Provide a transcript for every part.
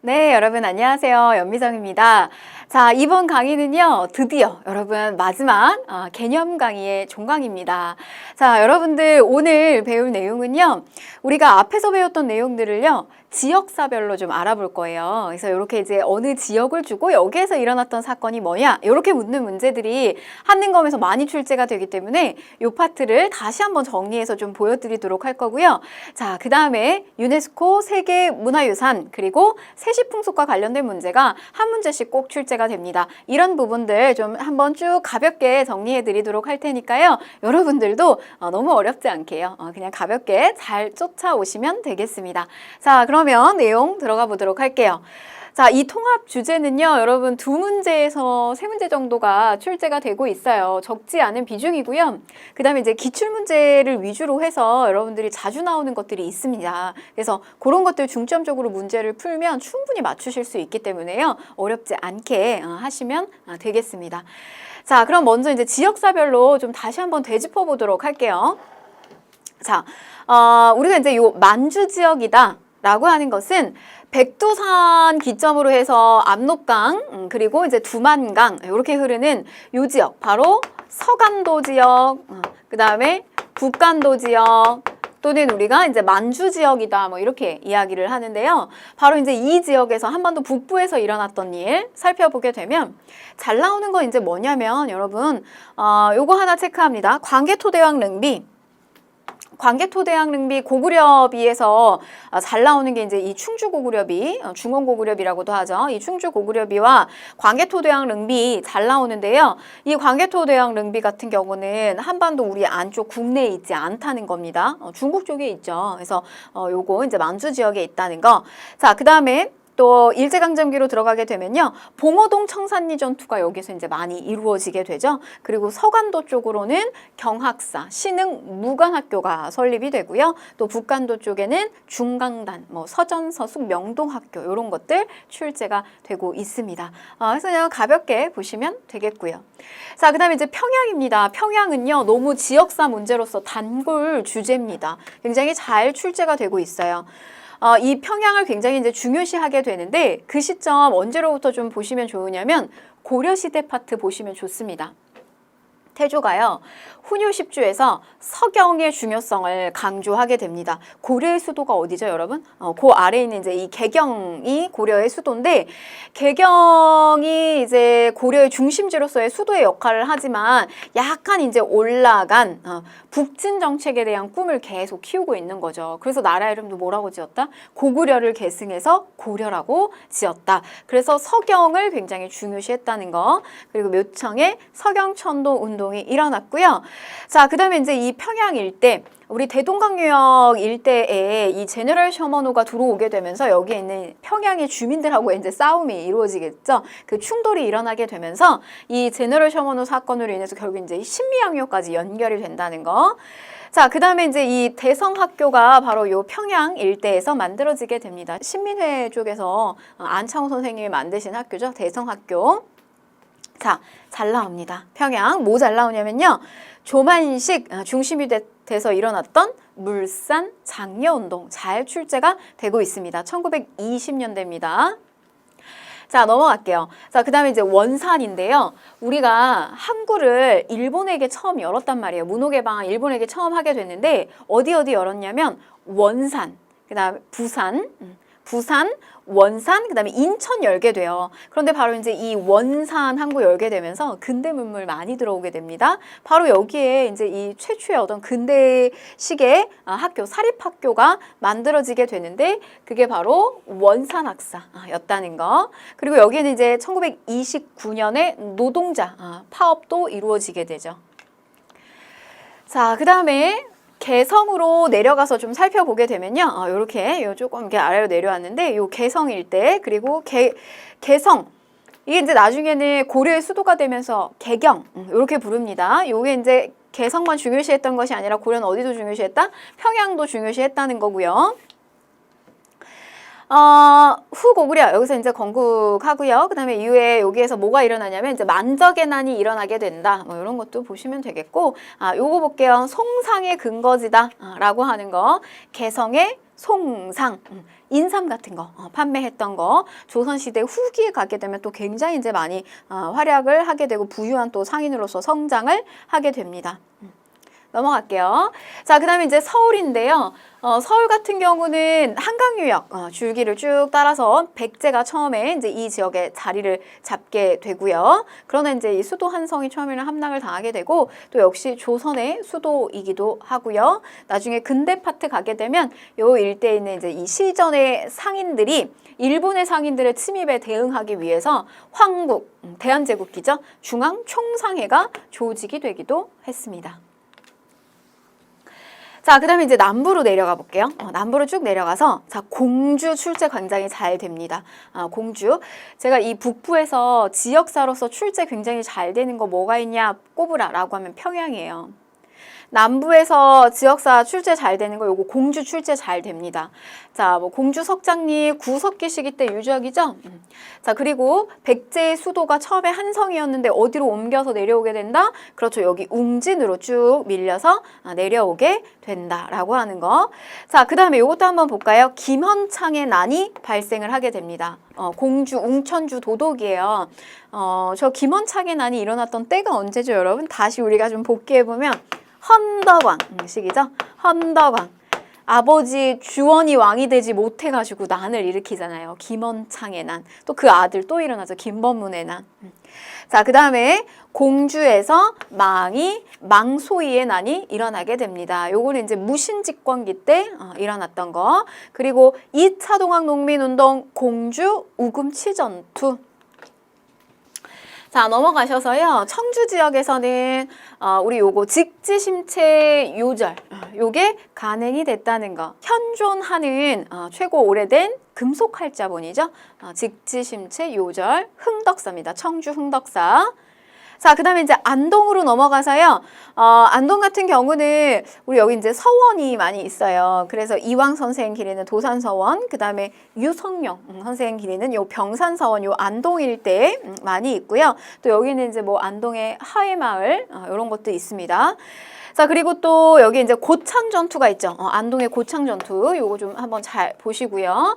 네, 여러분 안녕하세요. 연미정입니다. 자, 이번 강의는요, 드디어 여러분 마지막 개념 강의의 종강입니다. 자, 여러분들 오늘 배울 내용은요, 우리가 앞에서 배웠던 내용들을요, 지역사별로 좀 알아볼 거예요. 그래서 이렇게 이제 어느 지역을 주고 여기에서 일어났던 사건이 뭐냐, 이렇게 묻는 문제들이 한능검에서 많이 출제가 되기 때문에 이 파트를 다시 한번 정리해서 좀 보여드리도록 할 거고요. 자, 그 다음에 유네스코 세계문화유산 그리고 세시풍속과 관련된 문제가 한 문제씩 꼭 출제가 됩니다. 이런 부분들 좀 한번 쭉 가볍게 정리해 드리도록 할 테니까요. 여러분들도 너무 어렵지 않게요. 그냥 가볍게 잘 쫓아오시면 되겠습니다. 자, 그러면 내용 들어가 보도록 할게요. 자, 이 통합 주제는요, 여러분 두 문제에서 세 문제 정도가 출제가 되고 있어요. 적지 않은 비중이고요. 그 다음에 이제 기출문제를 위주로 해서 여러분들이 자주 나오는 것들이 있습니다. 그래서 그런 것들 중점적으로 문제를 풀면 충분히 맞추실 수 있기 때문에요. 어렵지 않게 하시면 되겠습니다. 자, 그럼 먼저 이제 지역사별로 좀 다시 한번 되짚어 보도록 할게요. 자, 우리가 이제 요 만주 지역이다 라고 하는 것은 백두산 기점으로 해서 압록강 그리고 이제 두만강 이렇게 흐르는 요 지역, 바로 서간도 지역, 그 다음에 북간도 지역, 또는 우리가 이제 만주 지역이다 뭐 이렇게 이야기를 하는데요. 바로 이제 이 지역에서 한반도 북부에서 일어났던 일 살펴보게 되면 잘 나오는 건 이제 뭐냐면 여러분 요거 하나 체크합니다. 광개토대왕 능비. 광개토대왕 능비 고구려비에서 잘 나오는 게 이제 이 충주고구려비, 중원고구려비라고도 하죠. 이 충주고구려비와 광개토대왕 능비 잘 나오는데요. 이 광개토대왕 능비 같은 경우는 한반도 우리 안쪽 국내에 있지 않다는 겁니다. 중국 쪽에 있죠. 그래서 요거 이제 만주 지역에 있다는 거. 자, 그 다음에 또 일제강점기로 들어가게 되면요, 봉오동 청산리 전투가 여기서 이제 많이 이루어지게 되죠. 그리고 서간도 쪽으로는 경학사, 신흥 무관학교가 설립이 되고요. 또 북간도 쪽에는 중강단, 뭐 서전, 서숙, 명동학교 이런 것들 출제가 되고 있습니다. 그래서 그냥 가볍게 보시면 되겠고요. 자, 그다음에 이제 평양입니다. 평양은요, 너무 지역사 문제로서 단골 주제입니다. 굉장히 잘 출제가 되고 있어요. 이 평양을 굉장히 이제 중요시하게 되는데 그 시점 언제로부터 좀 보시면 좋으냐면 고려시대 파트 보시면 좋습니다. 태조가요, 훈요 10주에서 서경의 중요성을 강조하게 됩니다. 고려의 수도가 어디죠, 여러분? 그 아래에 있는 이제 이 개경이 고려의 수도인데, 개경이 이제 고려의 중심지로서의 수도의 역할을 하지만 약간 이제 올라간 북진 정책에 대한 꿈을 계속 키우고 있는 거죠. 그래서 나라 이름도 뭐라고 지었다? 고구려를 계승해서 고려라고 지었다. 그래서 서경을 굉장히 중요시했다는 거. 그리고 묘청에 서경천도 운동이 일어났고요. 자, 그 다음에 이제 이 평양 일대, 우리 대동강유역 일대에 이 제너럴 셔먼호가 들어오게 되면서 여기에 있는 평양의 주민들하고 이제 싸움이 이루어지겠죠. 그 충돌이 일어나게 되면서 이 제너럴 셔먼호 사건으로 인해서 결국 이제 신미양요까지 연결이 된다는 거. 자, 그 다음에 이제 이 대성학교가 바로 요 평양 일대에서 만들어지게 됩니다. 신민회 쪽에서 안창호 선생님이 만드신 학교죠. 대성학교. 자, 잘 나옵니다. 평양. 뭐 잘 나오냐면요, 조만식 중심이 돼서 일어났던 물산 장려운동 잘 출제가 되고 있습니다. 1920년대입니다. 자, 넘어갈게요. 자, 그 다음에 이제 원산인데요. 우리가 항구를 일본에게 처음 열었단 말이에요. 문호개방 일본에게 처음 하게 됐는데 어디 열었냐면 원산, 그 다음에 부산, 원산, 그 다음에 인천 열게 돼요. 그런데 바로 이제 이 원산 항구 열게 되면서 근대 문물 많이 들어오게 됩니다. 바로 여기에 이제 이 최초의 어떤 근대식의 학교, 사립학교가 만들어지게 되는데 그게 바로 원산학사였다는 거. 그리고 여기에는 이제 1929년에 노동자 파업도 이루어지게 되죠. 자, 그 다음에 개성으로 내려가서 좀 살펴보게 되면요, 요렇게 조금 이렇게 아래로 내려왔는데 요 개성 일대, 그리고 개성, 이게 이제 나중에는 고려의 수도가 되면서 개경 이렇게 부릅니다. 요게 이제 개성만 중요시했던 것이 아니라 고려는 어디도 중요시했다? 평양도 중요시했다는 거고요. 후고구려 여기서 이제 건국하고요. 그다음에 이후에 여기에서 뭐가 일어나냐면 이제 만적의 난이 일어나게 된다. 뭐 이런 것도 보시면 되겠고, 요거 볼게요. 송상의 근거지다라고 하는 거, 개성의 송상, 인삼 같은 거 판매했던 거, 조선시대 후기에 가게 되면 또 굉장히 이제 많이 활약을 하게 되고 부유한 또 상인으로서 성장을 하게 됩니다. 넘어갈게요. 자, 그 다음에 이제 서울인데요. 서울 같은 경우는 한강유역 줄기를 쭉 따라서 백제가 처음에 이제 이 지역에 자리를 잡게 되고요. 그러나 이제 이 수도 한성이 처음에는 함락을 당하게 되고 또 역시 조선의 수도이기도 하고요. 나중에 근대 파트 가게 되면 요 일대에 있는 이제 이 시전의 상인들이 일본의 상인들의 침입에 대응하기 위해서 황국, 대한제국기죠. 중앙총상회가 조직이 되기도 했습니다. 자, 그 다음에 이제 남부로 내려가 볼게요. 남부로 쭉 내려가서, 자, 공주 출제 굉장히 잘 됩니다. 공주. 제가 이 북부에서 지역사로서 출제 굉장히 잘 되는 거 뭐가 있냐 꼽으라라고 하면 평양이에요. 남부에서 지역사 출제 잘 되는 거 요거 공주 출제 잘 됩니다. 자, 뭐 공주 석장리 구석기 시기 때 유적이죠. 자, 그리고 백제의 수도가 처음에 한성이었는데 어디로 옮겨서 내려오게 된다? 그렇죠. 여기 웅진으로 쭉 밀려서 내려오게 된다라고 하는 거. 자, 그 다음에 요것도 한번 볼까요? 김헌창의 난이 발생을 하게 됩니다. 공주 웅천주 도독이에요. 저 김헌창의 난이 일어났던 때가 언제죠, 여러분? 다시 우리가 좀 복귀해보면 헌덕왕 시기죠. 헌덕왕. 아버지 주원이 왕이 되지 못해가지고 난을 일으키잖아요. 김헌창의 난. 또 그 아들 또 일어나죠. 김범문의 난. 자, 그 다음에 공주에서 망소이의 난이 일어나게 됩니다. 요거는 이제 무신집권기 때 일어났던 거. 그리고 2차 동학농민운동 공주 우금치전투. 자, 넘어가셔서요. 청주 지역에서는 우리 요거 직지심체 요절 요게 간행이 됐다는 거. 현존하는 최고 오래된 금속 활자본이죠. 직지심체 요절 흥덕사입니다. 청주 흥덕사. 자, 그 다음에 이제 안동으로 넘어가서요. 안동 같은 경우는 우리 여기 이제 서원이 많이 있어요. 그래서 이왕 선생 기리는 도산서원, 그 다음에 유성룡 선생 기리는 요 병산서원, 요 안동 일대에 많이 있고요. 또 여기는 이제 뭐 안동의 하회마을 이런 것도 있습니다. 자, 그리고 또 여기 이제 고창 전투가 있죠. 안동의 고창 전투 요거 좀 한번 잘 보시고요.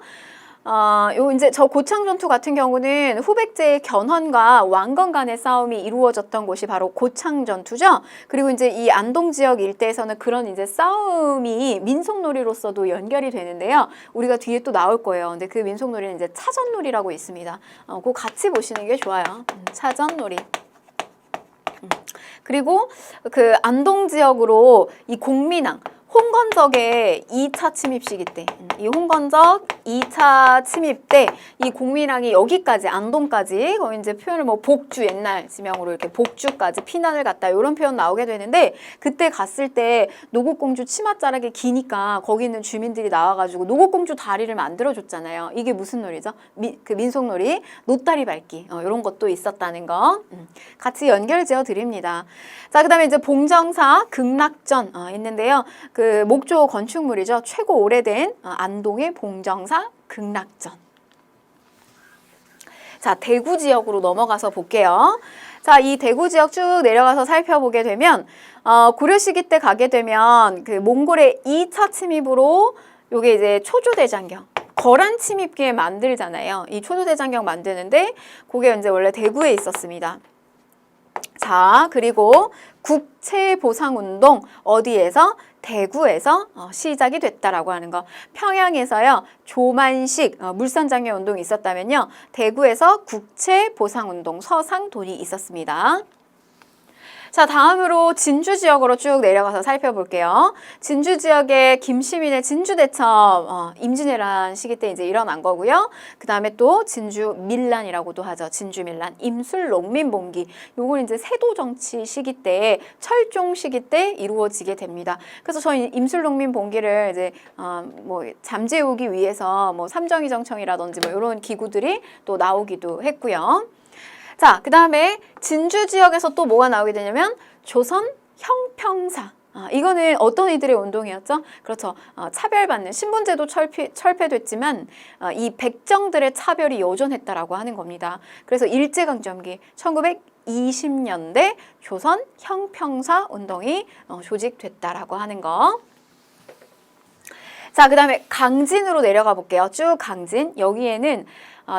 요 이제 저 고창 전투 같은 경우는 후백제의 견훤과 왕건 간의 싸움이 이루어졌던 곳이 바로 고창 전투죠. 그리고 이제 이 안동 지역 일대에서는 그런 이제 싸움이 민속놀이로서도 연결이 되는데요. 우리가 뒤에 또 나올 거예요. 근데 그 민속놀이는 이제 차전놀이라고 있습니다. 그거 같이 보시는 게 좋아요. 차전놀이. 그리고 그 안동 지역으로 이 공민왕 홍건적의 2차 침입 시기 때, 이 홍건적 2차 침입 때 이 공민왕이 여기까지 안동까지 거의 이제 표현을 뭐 복주 옛날 지명으로 이렇게 복주까지 피난을 갔다 이런 표현 나오게 되는데 그때 갔을 때 노국공주 치맛자락이 기니까 거기 있는 주민들이 나와가지고 노국공주 다리를 만들어줬잖아요. 이게 무슨 놀이죠? 그 민속놀이 노다리 밟기 이런 것도 있었다는 거 같이 연결지어 드립니다. 자, 그다음에 이제 봉정사 극락전 있는데요. 그 목조 건축물이죠. 최고 오래된 안동의 봉정사 극락전. 자, 대구 지역으로 넘어가서 볼게요. 자, 이 대구 지역 쭉 내려가서 살펴보게 되면 고려 시기 때 가게 되면 그 몽골의 2차 침입으로 요게 이제 초조대장경 거란 침입기에 만들잖아요. 이 초조대장경 만드는데 그게 이제 원래 대구에 있었습니다. 자, 그리고 국채보상운동 어디에서? 대구에서 시작이 됐다라고 하는 거. 평양에서요. 조만식 물산장려 운동이 있었다면요. 대구에서 국채보상운동 서상돈이 있었습니다. 자, 다음으로 진주 지역으로 쭉 내려가서 살펴볼게요. 진주 지역에 김시민의 진주대첩 임진왜란 시기 때 이제 일어난 거고요. 그 다음에 또 진주 밀란이라고도 하죠. 진주 밀란, 임술 농민봉기. 요건 이제 세도 정치 시기 때 철종 시기 때 이루어지게 됩니다. 그래서 저희 임술 농민봉기를 이제 뭐 잠재우기 위해서 뭐 삼정이정청이라든지 뭐 이런 기구들이 또 나오기도 했고요. 자, 그 다음에 진주 지역에서 또 뭐가 나오게 되냐면 조선 형평사. 이거는 어떤 이들의 운동이었죠? 그렇죠. 차별받는 신분제도 철폐됐지만 이 백정들의 차별이 여전했다라고 하는 겁니다. 그래서 일제강점기 1920년대 조선 형평사 운동이 조직됐다라고 하는 거. 자, 그 다음에 강진으로 내려가 볼게요. 쭉 강진. 여기에는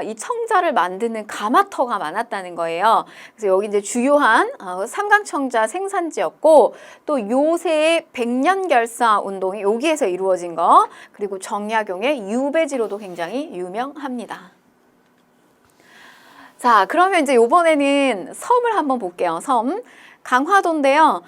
이 청자를 만드는 가마터가 많았다는 거예요. 그래서 여기 이제 주요한 삼강청자 생산지였고, 또 요새의 백년결사 운동이 여기에서 이루어진 거, 그리고 정약용의 유배지로도 굉장히 유명합니다. 자, 그러면 이제 이번에는 섬을 한번 볼게요. 섬. 강화도인데요.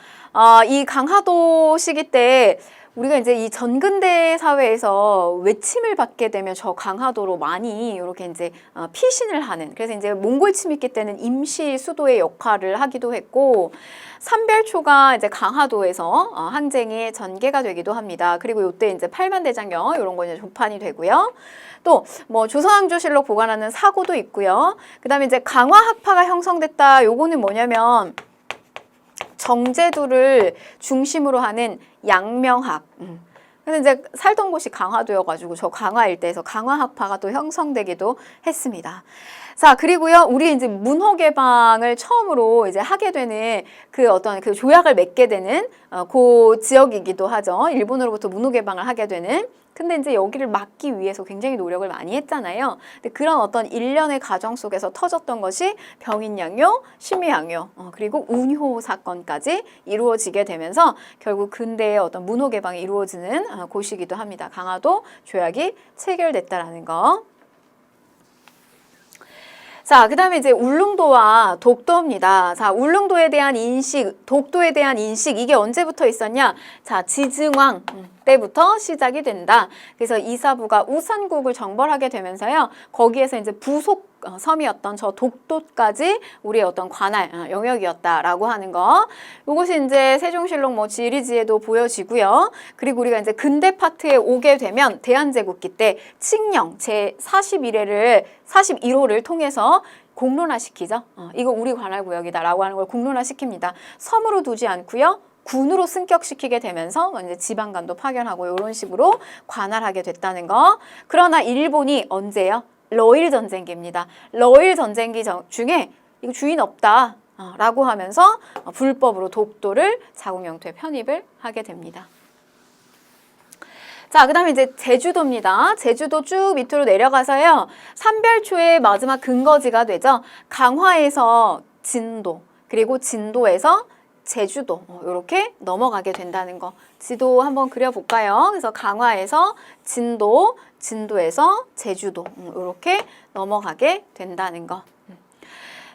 이 강화도 시기 때 우리가 이제 이 전근대 사회에서 외침을 받게 되면 저 강화도로 많이 이렇게 이제 피신을 하는, 그래서 이제 몽골 침입기 때는 임시 수도의 역할을 하기도 했고, 삼별초가 이제 강화도에서 항쟁이 전개가 되기도 합니다. 그리고 이때 이제 팔만대장경 이런 거 이제 조판이 되고요. 또 뭐 조선왕조실록 보관하는 사고도 있고요. 그다음에 이제 강화학파가 형성됐다. 요거는 뭐냐면 정제도를 중심으로 하는 양명학. 그래서 이제 살던 곳이 강화도여가지고 저 강화 일대에서 강화학파가 또 형성되기도 했습니다. 자, 그리고요, 우리 이제 문호 개방을 처음으로 이제 하게 되는 그 어떤 그 조약을 맺게 되는 그 지역이기도 하죠. 일본으로부터 문호 개방을 하게 되는. 근데 이제 여기를 막기 위해서 굉장히 노력을 많이 했잖아요. 근데 그런 어떤 일련의 과정 속에서 터졌던 것이 병인양요, 심의양요, 그리고 운효 사건까지 이루어지게 되면서 결국 근대의 어떤 문호 개방이 이루어지는 곳이기도 합니다. 강화도 조약이 체결됐다라는 거. 자, 그 다음에 이제 울릉도와 독도입니다. 자, 울릉도에 대한 인식, 독도에 대한 인식, 이게 언제부터 있었냐? 자, 지증왕 때부터 시작이 된다. 그래서 이사부가 우산국을 정벌하게 되면서요, 거기에서 이제 부속 섬이었던 저 독도까지 우리의 어떤 관할 영역이었다라고 하는 거. 이것이 이제 세종실록 뭐 지리지에도 보여지고요. 그리고 우리가 이제 근대 파트에 오게 되면 대한제국기 때 칙령 제 41호를 통해서 공론화시키죠. 이거 우리 관할구역이다라고 하는 걸 공론화시킵니다. 섬으로 두지 않고요, 군으로 승격시키게 되면서 이제 지방관도 파견하고 이런 식으로 관할하게 됐다는 거. 그러나 일본이 언제요? 러일 전쟁기입니다. 러일 전쟁기 중에 이거 주인 없다 라고 하면서 불법으로 독도를 자국 영토에 편입을 하게 됩니다. 자, 그 다음에 이제 제주도입니다. 제주도 쭉 밑으로 내려가서요, 삼별초의 마지막 근거지가 되죠. 강화에서 진도, 그리고 진도에서 제주도, 이렇게 넘어가게 된다는 거. 지도 한번 그려볼까요? 그래서 강화에서 진도, 진도에서 제주도, 이렇게 넘어가게 된다는 거.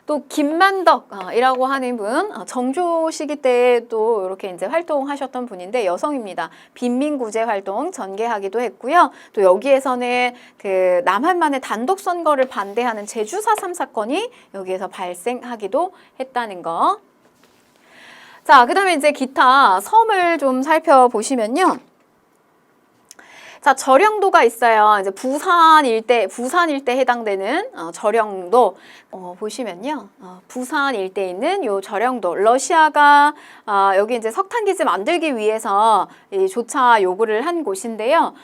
또 김만덕이라고 하는 분, 정조 시기 때도 이렇게 이제 활동하셨던 분인데 여성입니다. 빈민구제 활동 전개하기도 했고요. 또 여기에서는 그 남한만의 단독 선거를 반대하는 제주 4.3 사건이 여기에서 발생하기도 했다는 거. 자, 그 다음에 이제 기타 섬을 좀 살펴보시면요. 자, 저령도가 있어요. 이제 부산 일대 해당되는 저령도 보시면요. 부산 일대에 있는 요 저령도, 러시아가 여기 이제 석탄기지 만들기 위해서 이 조차 요구를 한 곳인데요.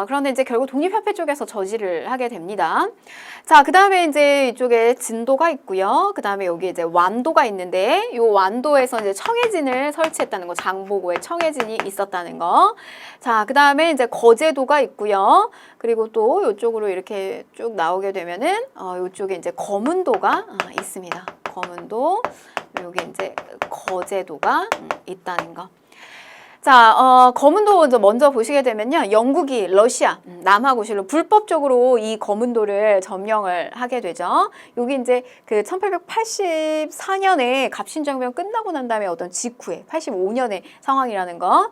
그런데 이제 결국 독립협회 쪽에서 저지를 하게 됩니다. 자, 그 다음에 이제 이쪽에 진도가 있고요. 그 다음에 여기 이제 완도가 있는데, 요 완도에서 이제 청해진을 설치했다는 거, 장보고에 청해진이 있었다는 거. 자, 그 다음에 이제 거제도가 있고요. 그리고 또 이쪽으로 이렇게 쭉 나오게 되면은, 이쪽에 이제 거문도가 있습니다. 거문도, 여기 이제 거제도가 있다는 거. 자, 거문도 먼저 보시게 되면요, 영국이 러시아 남하고실로 불법적으로 이 거문도를 점령을 하게 되죠. 여기 이제 그 1884년에 갑신정변 끝나고 난 다음에 어떤 직후에 85년의 상황이라는 거.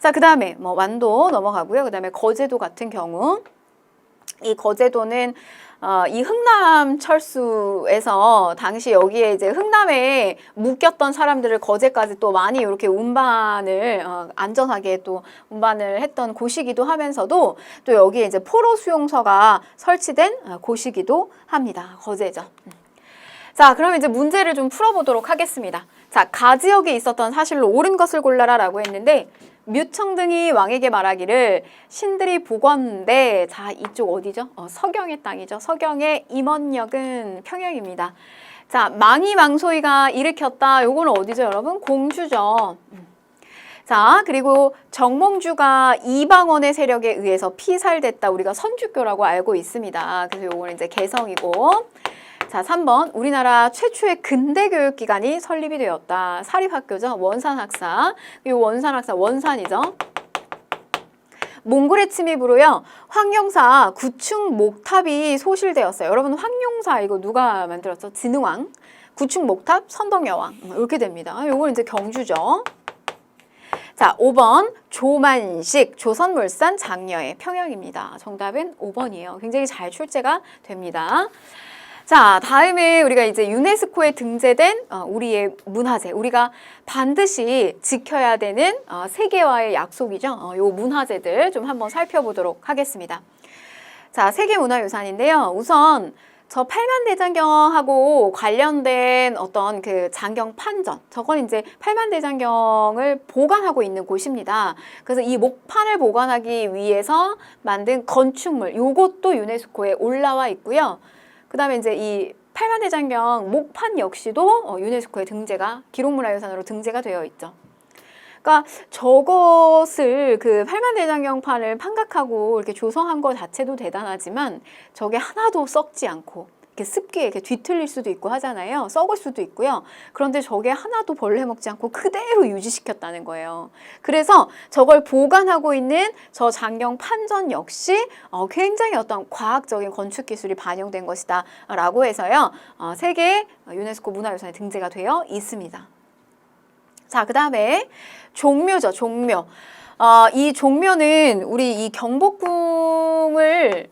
자, 그 다음에 뭐 완도 넘어가고요. 그 다음에 거제도 같은 경우, 이 거제도는 이 흥남 철수에서 당시 여기에 이제 흥남에 묶였던 사람들을 거제까지 또 많이 이렇게 운반을 안전하게 또 운반을 했던 곳이기도 하면서도, 또 여기에 이제 포로 수용소가 설치된 곳이기도 합니다. 거제죠. 자, 그럼 이제 문제를 좀 풀어보도록 하겠습니다. 자, 자, 가 지역에 있었던 사실로 옳은 것을 골라라 라고 했는데 묘청등이 왕에게 말하기를 신들이 보건대. 자, 이쪽 어디죠? 서경의 땅이죠. 서경의 임원역은 평양입니다. 자, 망이망소이가 일으켰다. 요거는 어디죠, 여러분? 공주죠. 자, 그리고 정몽주가 이방원의 세력에 의해서 피살됐다. 우리가 선주교라고 알고 있습니다. 그래서 요거는 이제 개성이고. 자, 3번 우리나라 최초의 근대 교육기관이 설립이 되었다. 사립학교죠. 원산학사. 이 원산학사 원산이죠. 몽골의 침입으로요. 황룡사 구층 목탑이 소실되었어요. 여러분 황룡사 이거 누가 만들었죠? 진흥왕. 구층 목탑 선덕여왕 이렇게 됩니다. 요건 이제 경주죠. 자, 5번 조만식 조선물산 장려의 평양입니다. 정답은 5번이에요. 굉장히 잘 출제가 됩니다. 자, 다음에 우리가 이제 유네스코에 등재된 우리의 문화재, 우리가 반드시 지켜야 되는 세계와의 약속이죠. 요 문화재들 좀 한번 살펴보도록 하겠습니다. 자, 세계문화유산인데요. 우선 저 팔만대장경하고 관련된 어떤 그 장경 판전, 저건 이제 팔만대장경을 보관하고 있는 곳입니다. 그래서 이 목판을 보관하기 위해서 만든 건축물, 요것도 유네스코에 올라와 있고요. 그 다음에 이제 이 팔만대장경 목판 역시도 유네스코에 등재가, 기록문화유산으로 등재가 되어 있죠. 그러니까 저것을 그 팔만대장경판을 판각하고 이렇게 조성한 것 자체도 대단하지만 저게 하나도 썩지 않고 이렇게 습기에 이렇게 뒤틀릴 수도 있고 하잖아요. 썩을 수도 있고요. 그런데 저게 하나도 벌레 먹지 않고 그대로 유지시켰다는 거예요. 그래서 저걸 보관하고 있는 저 장경 판전 역시 굉장히 어떤 과학적인 건축 기술이 반영된 것이다 라고 해서요. 세계 유네스코 문화유산에 등재가 되어 있습니다. 자, 그 다음에 종묘죠, 종묘. 이 종묘는 우리 이 경복궁을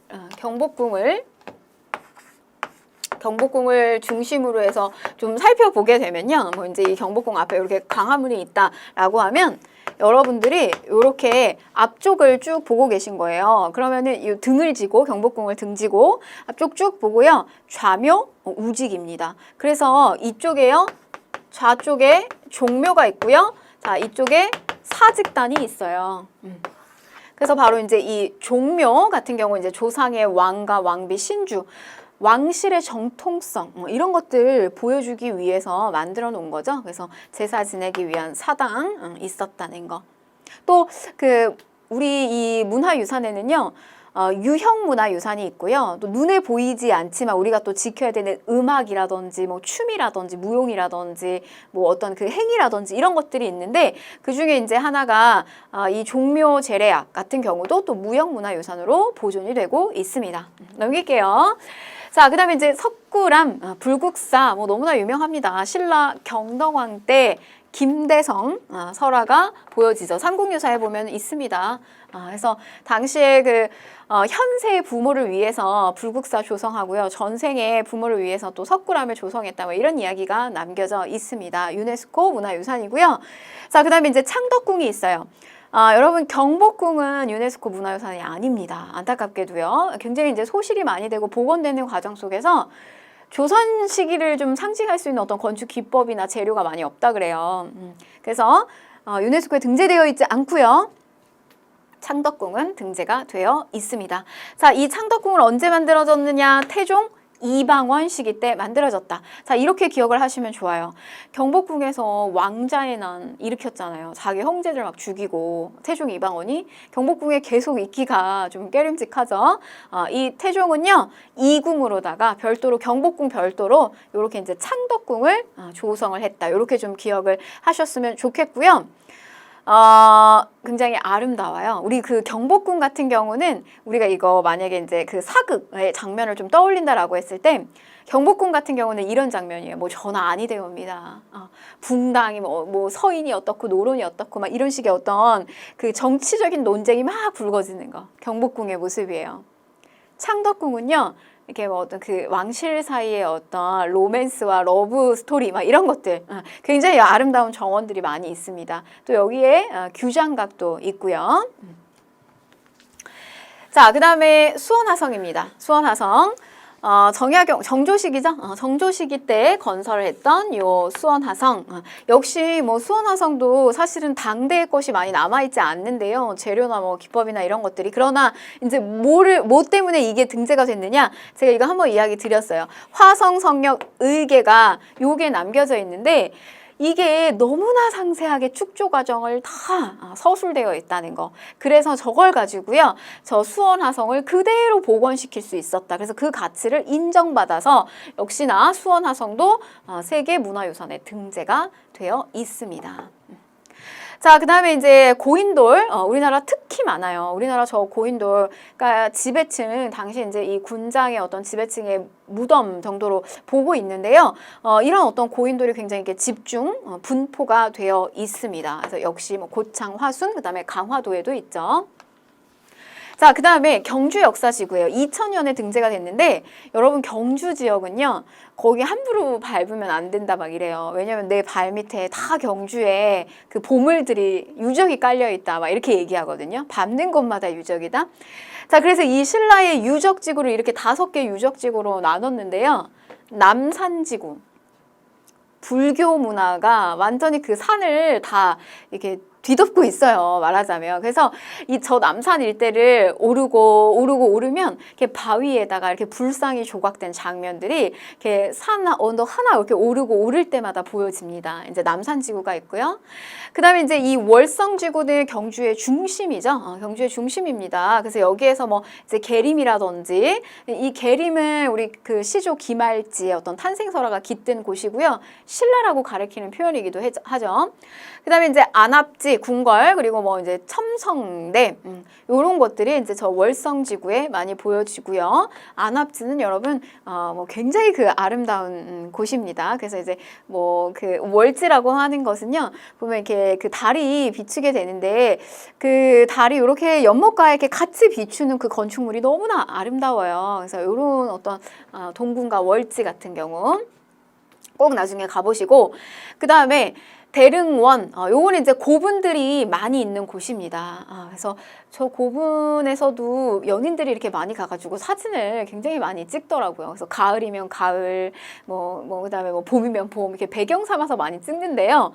중심으로 해서 좀 살펴보게 되면요. 뭐 이제 이 경복궁 앞에 이렇게 광화문이 있다라고 하면 여러분들이 이렇게 앞쪽을 쭉 보고 계신 거예요. 그러면은 이 등을 지고 경복궁을 등지고 앞쪽 쭉 보고요. 좌묘, 우직입니다. 그래서 이쪽에요. 좌쪽에 종묘가 있고요. 자, 이쪽에 사직단이 있어요. 그래서 바로 이제 이 종묘 같은 경우 이제 조상의 왕과 왕비 신주, 왕실의 정통성 이런 것들 보여주기 위해서 만들어 놓은 거죠. 그래서 제사 지내기 위한 사당 있었다는 거. 또 그 우리 이 문화유산에는요. 유형 문화유산이 있고요. 또 눈에 보이지 않지만 우리가 또 지켜야 되는 음악이라든지 뭐 춤이라든지 무용이라든지 뭐 어떤 그 행위라든지 이런 것들이 있는데 그 중에 이제 하나가 이 종묘 제례악 같은 경우도 또 무형 문화유산으로 보존이 되고 있습니다. 넘길게요. 자, 그 다음에 이제 석굴암 불국사 뭐 너무나 유명합니다. 신라 경덕왕 때 김대성 설화가 보여지죠. 삼국유사에 보면 있습니다. 그래서 당시에 그 현세 부모를 위해서 불국사 조성하고요. 전생의 부모를 위해서 또 석굴암을 조성했다. 뭐 이런 이야기가 남겨져 있습니다. 유네스코 문화유산이고요. 자, 그 다음에 이제 창덕궁이 있어요. 여러분 경복궁은 유네스코 문화유산이 아닙니다. 안타깝게도요. 굉장히 이제 소실이 많이 되고 복원되는 과정 속에서 조선 시기를 좀 상징할 수 있는 어떤 건축 기법이나 재료가 많이 없다 그래요. 그래서 유네스코에 등재되어 있지 않고요. 창덕궁은 등재가 되어 있습니다. 자, 이 창덕궁을 언제 만들어졌느냐? 태종 이방원 시기 때 만들어졌다. 자, 이렇게 기억을 하시면 좋아요. 경복궁에서 왕자의 난 일으켰잖아요. 자기 형제들 막 죽이고 태종 이방원이 경복궁에 계속 있기가 좀 깨름직하죠. 이 태종은요 이궁으로다가 별도로 경복궁 별도로 이렇게 이제 창덕궁을 조성을 했다. 이렇게 좀 기억을 하셨으면 좋겠고요. 굉장히 아름다워요. 우리 그 경복궁 같은 경우는 우리가 이거 만약에 이제 그 사극의 장면을 좀 떠올린다라고 했을 때 경복궁 같은 경우는 이런 장면이에요. 뭐 전화 아니되옵니다. 붕당이 뭐 서인이 어떻고 노론이 어떻고 막 이런 식의 어떤 그 정치적인 논쟁이 막 불거지는 거. 경복궁의 모습이에요. 창덕궁은요. 이렇게 뭐 어떤 그 왕실 사이의 어떤 로맨스와 러브 스토리 막 이런 것들 굉장히 아름다운 정원들이 많이 있습니다. 또 여기에 규장각도 있고요. 자, 그 다음에 수원화성입니다. 수원화성. 정조시기죠. 정조시기 때 건설을 했던 요 수원화성. 역시 뭐 수원화성도 사실은 당대의 것이 많이 남아있지 않는데요. 재료나 뭐 기법이나 이런 것들이. 그러나 이제 뭐 때문에 이게 등재가 됐느냐? 제가 이거 한번 이야기 드렸어요. 화성성역 의계가 요게 남겨져 있는데 이게 너무나 상세하게 축조 과정을 다 서술되어 있다는 거. 그래서 저걸 가지고요. 저 수원화성을 그대로 복원시킬 수 있었다. 그래서 그 가치를 인정받아서 역시나 수원화성도 세계문화유산에 등재가 되어 있습니다. 자, 그 다음에 이제 고인돌, 우리나라 특히 많아요. 우리나라 저 고인돌, 그러니까 지배층, 당시 이제 이 군장의 어떤 지배층의 무덤 정도로 보고 있는데요. 이런 어떤 고인돌이 굉장히 이렇게 집중, 분포가 되어 있습니다. 그래서 역시 뭐 고창, 화순, 그 다음에 강화도에도 있죠. 자, 그 다음에 경주 역사지구예요. 2000년에 등재가 됐는데 여러분 경주 지역은요. 거기 함부로 밟으면 안 된다 막 이래요. 왜냐면 내 발 밑에 다 경주에 그 보물들이 유적이 깔려 있다 막 이렇게 얘기하거든요. 밟는 곳마다 유적이다. 자, 그래서 이 신라의 유적지구를 이렇게 5개 유적지구로 나눴는데요. 남산지구. 불교 문화가 완전히 그 산을 다 이렇게 뒤덮고 있어요. 말하자면. 그래서 이 저 남산 일대를 오르면 이렇게 바위에다가 이렇게 불상이 조각된 장면들이 이렇게 산 언덕 하나 이렇게 오를 때마다 보여집니다. 이제 남산지구가 있고요. 그다음에 이제 이 월성지구는 경주의 중심이죠. 경주의 중심입니다. 그래서 여기에서 뭐 이제 계림이라든지 이 계림은 우리 그 시조 기말지의 어떤 탄생설화가 깃든 곳이고요. 신라라고 가리키는 표현이기도 하죠. 그다음에 이제 안압지, 궁궐, 그리고 뭐 이제 첨성대 요런 것들이 이제 저 월성지구에 많이 보여지고요. 안압지는 여러분 뭐 굉장히 그 아름다운 곳입니다. 그래서 이제 뭐 그 월지라고 하는 것은요. 보면 이렇게 그 달이 비추게 되는데 그 달이 이렇게 연못가에 이렇게 같이 비추는 그 건축물이 너무나 아름다워요. 그래서 요런 어떤 동궁과 월지 같은 경우 꼭 나중에 가보시고 그 다음에 대릉원, 요거는 이제 고분들이 많이 있는 곳입니다. 그래서 저 고분에서도 연인들이 이렇게 많이 가가지고 사진을 굉장히 많이 찍더라고요. 그래서 가을이면 가을, 그다음에 뭐 봄이면 봄, 이렇게 배경 삼아서 많이 찍는데요.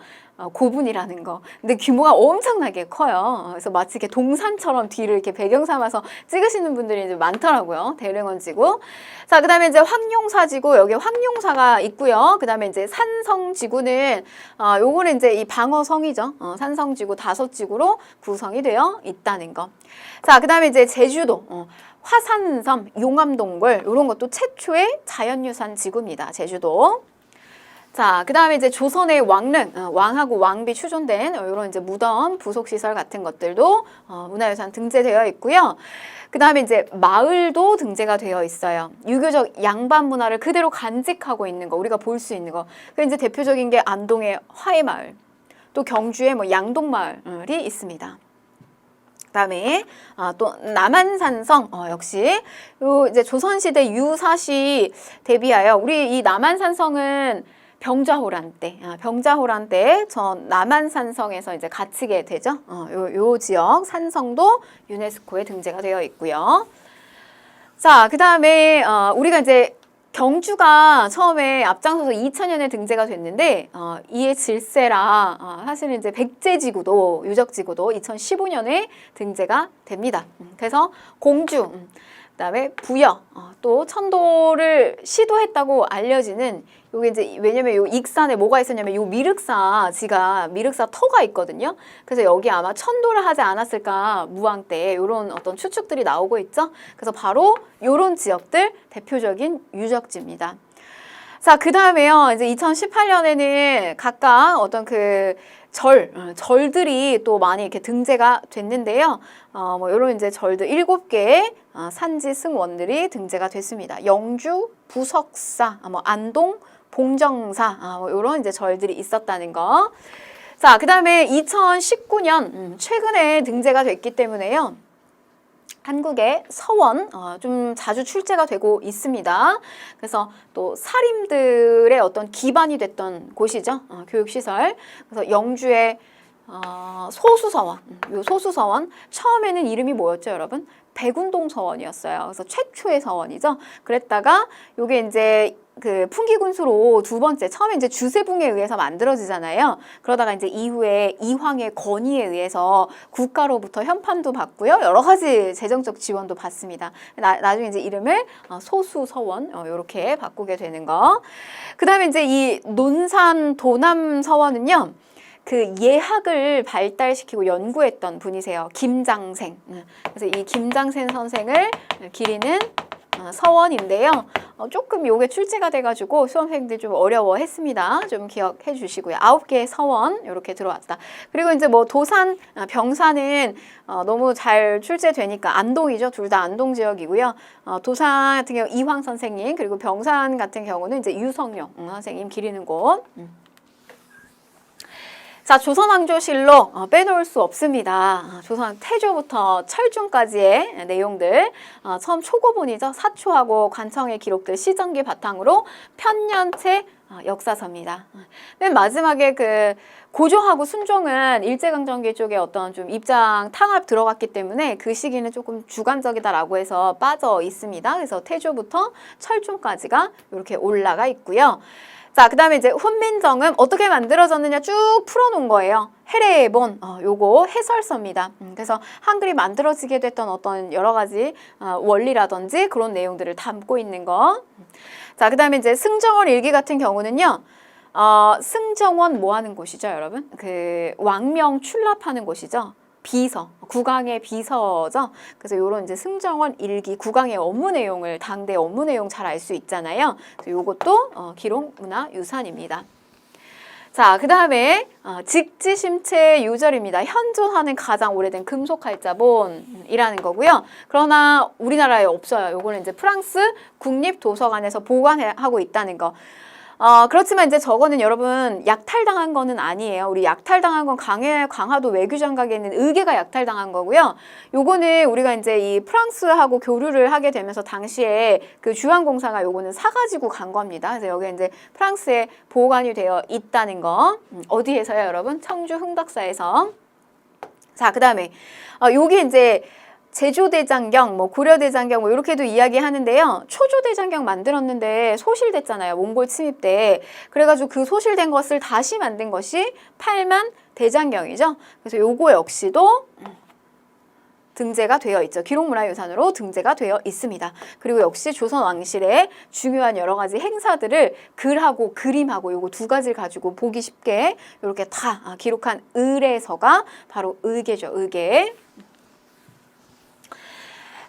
고분이라는 거. 근데 규모가 엄청나게 커요. 그래서 마치 이렇게 동산처럼 뒤를 이렇게 배경 삼아서 찍으시는 분들이 이제 많더라고요. 대릉원지구. 자, 그 다음에 이제 황룡사지구, 여기 황룡사가 있고요. 그 다음에 이제 산성지구는, 요거는 이제 이 방어성이죠. 산성지구 5지구로 구성이 되어 있다는 거. 자, 그 다음에 이제 제주도, 화산섬, 용암동굴, 요런 것도 최초의 자연유산 지구입니다. 제주도. 자, 그 다음에 이제 조선의 왕릉, 왕하고 왕비 추존된 이런 이제 무덤, 부속시설 같은 것들도 문화유산 등재되어 있고요. 그 다음에 이제 마을도 등재가 되어 있어요. 유교적 양반 문화를 그대로 간직하고 있는 거, 우리가 볼 수 있는 거. 그 이제 대표적인 게 안동의 화해마을, 또 경주의 뭐 양동마을이 있습니다. 그다음에 또 남한산성 역시 요 이제 조선시대 유사시 대비하여 우리 이 남한산성은 병자호란 때 저 남한산성에서 이제 갇히게 되죠. 요 지역 산성도 유네스코에 등재가 되어 있고요. 자, 그다음에 우리가 이제 경주가 처음에 앞장서서 2000년에 등재가 됐는데 이에 질세라 사실은 이제 백제지구도 유적지구도 2015년에 등재가 됩니다. 그래서 공주 그다음에 부여 또 천도를 시도했다고 알려지는 요게 이제 왜냐면 요 익산에 뭐가 있었냐면 요 미륵사 터가 있거든요. 그래서 여기 아마 천도를 하지 않았을까 무왕 때 요런 어떤 추측들이 나오고 있죠. 그래서 바로 요런 지역들 대표적인 유적지입니다. 자, 그 다음에요. 이제 2018년에는 각각 어떤 그 절들이 또 많이 이렇게 등재가 됐는데요. 뭐 요런 이제 절들 7개의 산지 승원들이 등재가 됐습니다. 영주, 부석사, 뭐 안동, 봉정사, 뭐 요런 이제 절들이 있었다는 거. 자, 그 다음에 2019년 최근에 등재가 됐기 때문에요. 한국의 서원 좀 자주 출제가 되고 있습니다. 그래서 또 사림들의 어떤 기반이 됐던 곳이죠. 교육시설. 그래서 영주의 소수서원. 요 소수서원 처음에는 이름이 뭐였죠, 여러분? 백운동 서원이었어요. 그래서 최초의 서원이죠. 그랬다가 요게 이제 그 풍기군수로 두 번째, 처음에 이제 주세붕에 의해서 만들어지잖아요. 그러다가 이제 이후에 이황의 건의에 의해서 국가로부터 현판도 받고요. 여러 가지 재정적 지원도 받습니다. 나중에 이제 이름을 소수서원 이렇게 바꾸게 되는 거. 그 다음에 이제 이 논산 도남서원은요. 그 예학을 발달시키고 연구했던 분이세요. 김장생. 그래서 이 김장생 선생을 기리는 서원인데요. 조금 요게 출제가 돼가지고 수험생들 좀 어려워했습니다. 좀 기억해 주시고요. 9개의 서원 이렇게 들어왔다. 그리고 이제 뭐 도산, 병산은 너무 잘 출제되니까 안동이죠. 둘 다 안동 지역이고요. 도산 같은 경우 이황 선생님, 그리고 병산 같은 경우는 이제 유성룡 선생님 기리는 곳. 자, 조선왕조실록 빼놓을 수 없습니다. 조선 태조부터 철중까지의 내용들, 처음 초고본이죠. 사초하고 관청의 기록들 시전기 바탕으로 편년체 역사서입니다. 맨 마지막에 그 고종하고 순종은 일제강점기 쪽에 어떤 좀 입장 탕압 들어갔기 때문에 그 시기는 조금 주관적이다라고 해서 빠져 있습니다. 그래서 태조부터 철중까지가 이렇게 올라가 있고요. 자, 그 다음에 이제 훈민정음 어떻게 만들어졌느냐 쭉 풀어놓은 거예요. 해례본, 요거 해설서입니다. 그래서 한글이 만들어지게 됐던 어떤 여러 가지 원리라든지 그런 내용들을 담고 있는 거. 자, 그 다음에 이제 승정원 일기 같은 경우는요. 승정원 뭐 하는 곳이죠, 여러분? 그 왕명 출납하는 곳이죠. 비서, 국왕의 비서죠. 그래서 요런 이제 승정원 일기, 국왕의 업무 내용을, 당대 업무 내용 잘 알 수 있잖아요. 그래서 요것도 기록문화유산입니다. 자, 그 다음에 직지심체 유절입니다. 현존하는 가장 오래된 금속활자본이라는 거고요. 그러나 우리나라에 없어요. 요거는 이제 프랑스 국립도서관에서 보관하고 있다는 거. 그렇지만 이제 저거는 여러분 약탈당한 거는 아니에요. 우리 약탈당한 건 강화도 외교장각에 있는 의계가 약탈당한 거고요. 요거는 우리가 이제 이 프랑스하고 교류를 하게 되면서 당시에 그 주한공사가 요거는 사가지고 간 겁니다. 그래서 여기 이제 프랑스에 보관이 되어 있다는 거. 어디에서요, 여러분? 청주 흥덕사에서. 자, 그 다음에 요게 이제 제조대장경, 뭐 고려대장경 뭐 이렇게도 이야기하는데요. 초조대장경 만들었는데 소실됐잖아요. 몽골 침입 때. 그래가지고 그 소실된 것을 다시 만든 것이 8만 대장경이죠. 그래서 요거 역시도 등재가 되어 있죠. 기록문화유산으로 등재가 되어 있습니다. 그리고 역시 조선 왕실의 중요한 여러 가지 행사들을 글하고 그림하고 요거 두 가지를 가지고 보기 쉽게 이렇게 다 기록한 의례서가 바로 의계죠. 의계.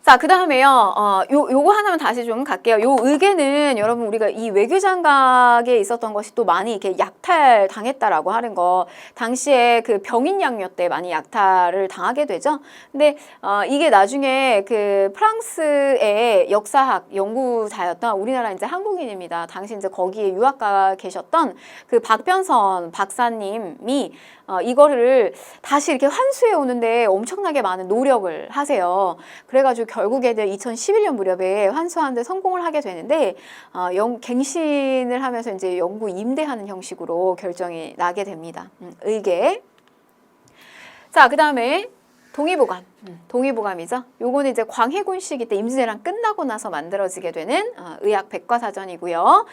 자, 그 다음에요, 요거 하나만 다시 좀 갈게요. 요 의계는 여러분 우리가 이 외교장각에 있었던 것이 또 많이 이렇게 약탈 당했다라고 하는 거, 당시에 그 병인양요 때 많이 약탈을 당하게 되죠. 근데, 이게 나중에 그 프랑스의 역사학 연구자였던 우리나라 이제 한국인입니다. 당시 이제 거기에 유학가 계셨던 그 박변선 박사님이 이거를 다시 이렇게 환수해 오는데 엄청나게 많은 노력을 하세요. 그래가지고 결국에는 2011년 무렵에 환수하는데 성공을 하게 되는데 갱신을 하면서 이제 영구 임대하는 형식으로 결정이 나게 됩니다. 의계. 자, 그 다음에 동의보감. 동의보감이죠. 요거는 이제 광해군 시기 때 임진왜란 끝나고 나서 만들어지게 되는 의학 백과사전이고요.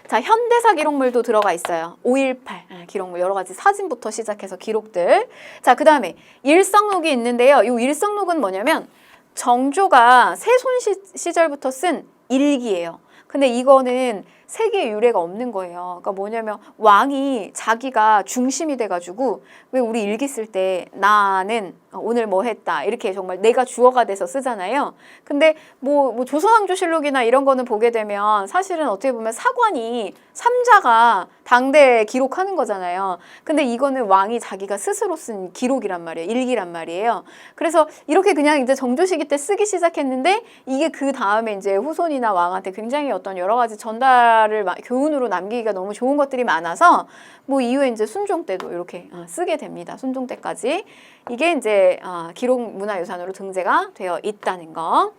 자, 현대사 기록물도 들어가 있어요. 5.18 기록물 여러 가지 사진부터 시작해서 기록들. 자, 그 다음에 일성록이 있는데요. 요 일성록은 뭐냐면 정조가 세손 시절부터 쓴 일기예요. 근데 이거는 세계에 유례가 없는 거예요. 그러니까 뭐냐면 왕이 자기가 중심이 돼가지고 왜 우리 일기 쓸 때 나는 오늘 뭐 했다 이렇게 정말 내가 주어가 돼서 쓰잖아요. 근데 뭐 조선왕조실록이나 이런 거는 보게 되면 사실은 어떻게 보면 사관이 삼자가 당대에 기록하는 거잖아요. 근데 이거는 왕이 자기가 스스로 쓴 기록이란 말이에요. 일기란 말이에요. 그래서 이렇게 그냥 이제 정조 시기 때 쓰기 시작했는데 이게 그 다음에 이제 후손이나 왕한테 굉장히 어떤 여러 가지 전달을 교훈으로 남기기가 너무 좋은 것들이 많아서 뭐 이후에 이제 순종 때도 이렇게 쓰게 됩니다. 순종 때까지. 이게 이제 기록문화유산으로 등재가 되어 있다는 거.